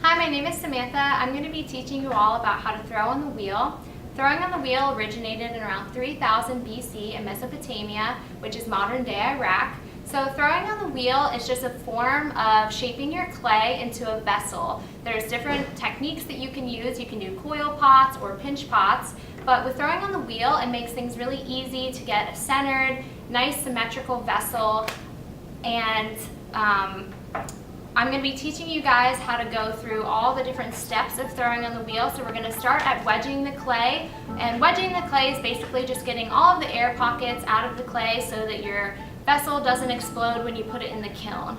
Hi, my name is Samantha. I'm going to be teaching you all about how to throw on the wheel. Throwing on the wheel originated in around 3000 BC in Mesopotamia, which is modern-day Iraq. So throwing on the wheel is just a form of shaping your clay into a vessel. There's different techniques that you can use. You can do coil pots or pinch pots, but with throwing on the wheel, it makes things really easy to get a centered, nice symmetrical vessel. And I'm going to be teaching you guys how to go through all the different steps of throwing on the wheel. So we're going to start at wedging the clay. And wedging the clay is basically just getting all of the air pockets out of the clay so that your vessel doesn't explode when you put it in the kiln.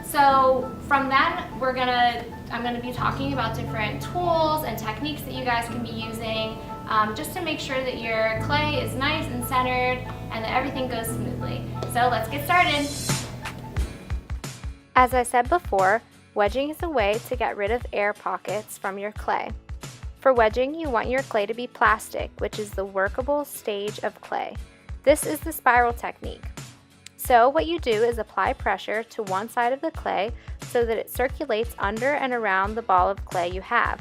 So from that, I'm going to be talking about different tools and techniques that you guys can be using just to make sure that your clay is nice and centered and that everything goes smoothly. So let's get started. As I said before, wedging is a way to get rid of air pockets from your clay. For wedging, you want your clay to be plastic, which is the workable stage of clay. This is the spiral technique. So what you do is apply pressure to one side of the clay so that it circulates under and around the ball of clay you have.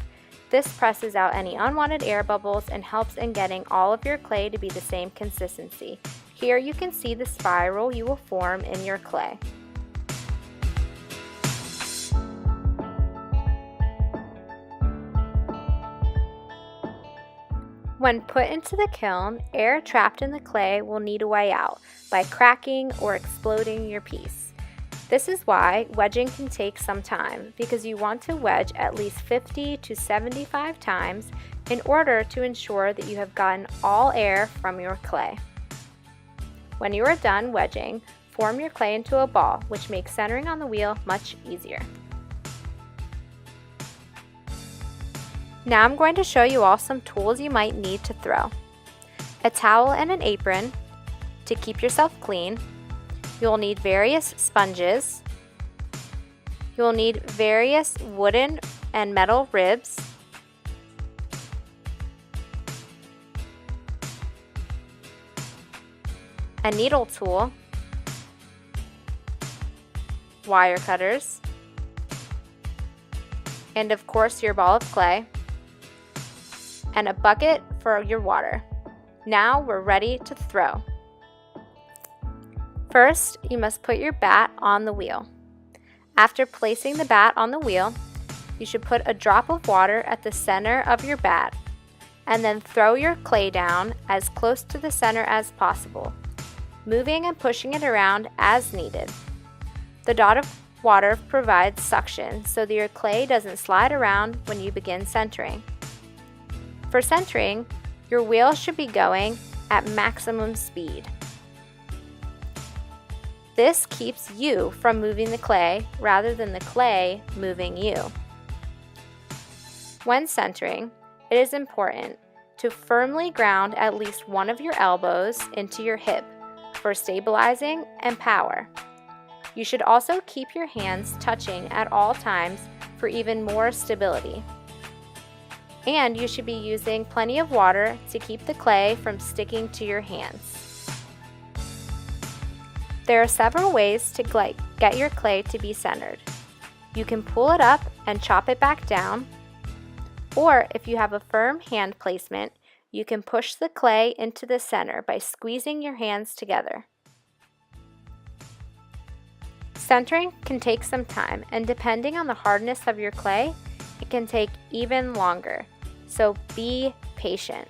This presses out any unwanted air bubbles and helps in getting all of your clay to be the same consistency. Here you can see the spiral you will form in your clay. When put into the kiln, air trapped in the clay will need a way out by cracking or exploding your piece. This is why wedging can take some time, because you want to wedge at least 50 to 75 times in order to ensure that you have gotten all air from your clay. When you are done wedging, form your clay into a ball, which makes centering on the wheel much easier. Now I'm going to show you all some tools you might need to throw. A towel and an apron to keep yourself clean. You'll need various sponges. You'll need various wooden and metal ribs. A needle tool. Wire cutters. And of course your ball of clay. And a bucket for your water. Now we're ready to throw. First, you must put your bat on the wheel. After placing the bat on the wheel, you should put a drop of water at the center of your bat and then throw your clay down as close to the center as possible, moving and pushing it around as needed. The dot of water provides suction so that your clay doesn't slide around when you begin centering. For centering, your wheel should be going at maximum speed. This keeps you from moving the clay rather than the clay moving you. When centering, it is important to firmly ground at least one of your elbows into your hip for stabilizing and power. You should also keep your hands touching at all times for even more stability. And you should be using plenty of water to keep the clay from sticking to your hands. There are several ways to get your clay to be centered. You can pull it up and chop it back down, or if you have a firm hand placement, you can push the clay into the center by squeezing your hands together. Centering can take some time, and depending on the hardness of your clay, it can take even longer, so be patient.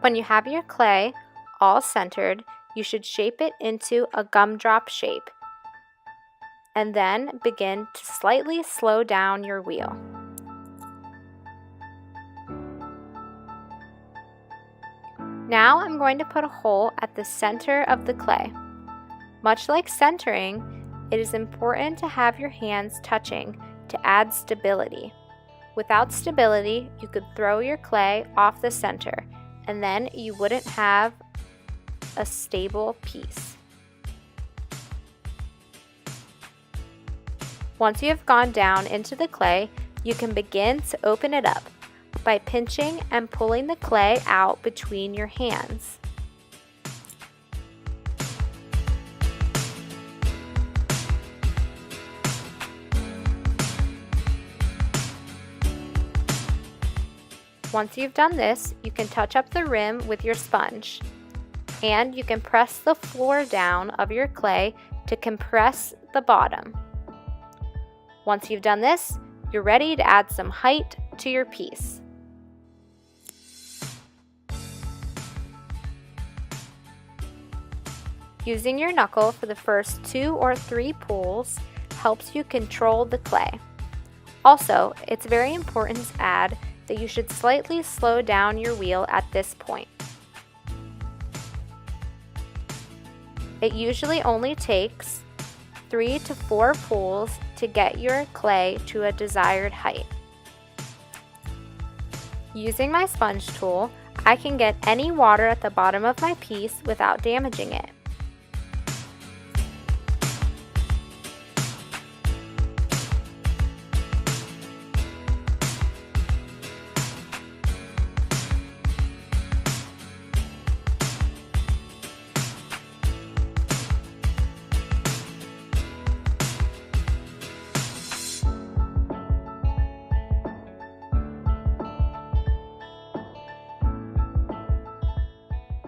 When you have your clay all centered, you should shape it into a gumdrop shape, and then begin to slightly slow down your wheel. Now I'm going to put a hole at the center of the clay. Much like centering, it is important to have your hands touching to add stability. Without stability, you could throw your clay off the center, and then you wouldn't have a stable piece. Once you have gone down into the clay, you can begin to open it up. by pinching and pulling the clay out between your hands. Once you've done this, you can touch up the rim with your sponge, and you can press the floor down of your clay to compress the bottom. Once you've done this, you're ready to add some height to your piece. Using your knuckle for the first 2 or 3 pulls helps you control the clay. Also, it's very important to add that you should slightly slow down your wheel at this point. It usually only takes 3 to 4 pulls to get your clay to a desired height. Using my sponge tool, I can get any water at the bottom of my piece without damaging it.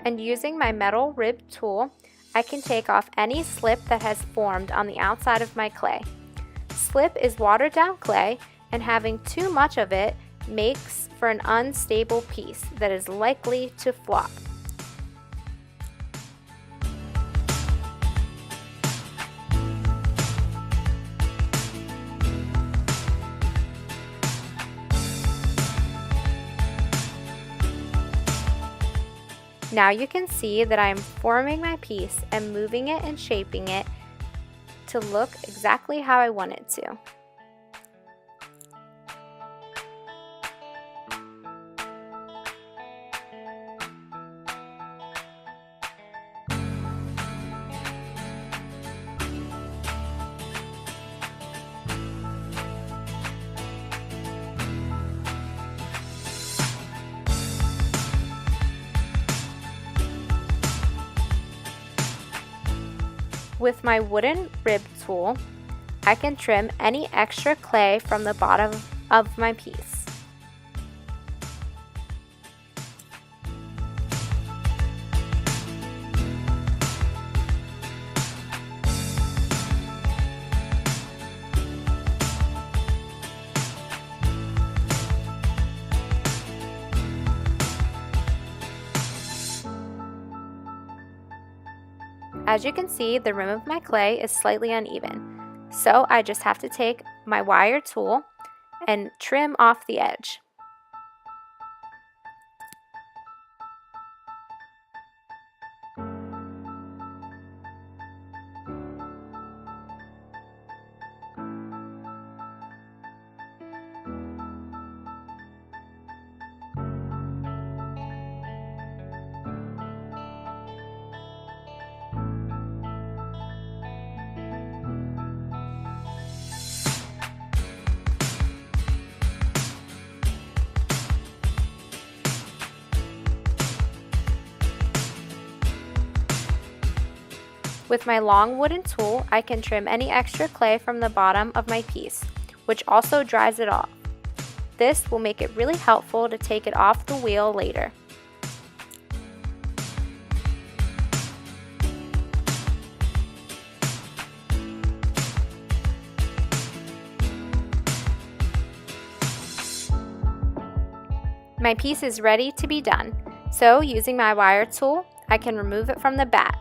And using my metal rib tool, I can take off any slip that has formed on the outside of my clay. Slip is watered down clay, and having too much of it makes for an unstable piece that is likely to flop. Now you can see that I am forming my piece and moving it and shaping it to look exactly how I want it to. With my wooden rib tool, I can trim any extra clay from the bottom of my piece. As you can see, the rim of my clay is slightly uneven, so I just have to take my wire tool and trim off the edge. With my long wooden tool, I can trim any extra clay from the bottom of my piece, which also dries it off. This will make it really helpful to take it off the wheel later. My piece is ready to be done, so using my wire tool, I can remove it from the bat.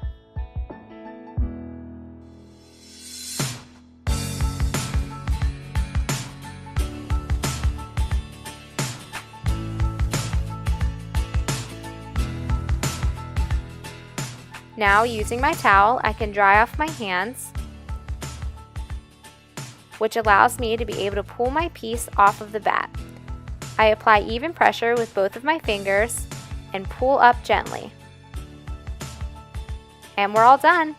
Now, using my towel, I can dry off my hands, which allows me to be able to pull my piece off of the bat. I apply even pressure with both of my fingers and pull up gently. And we're all done.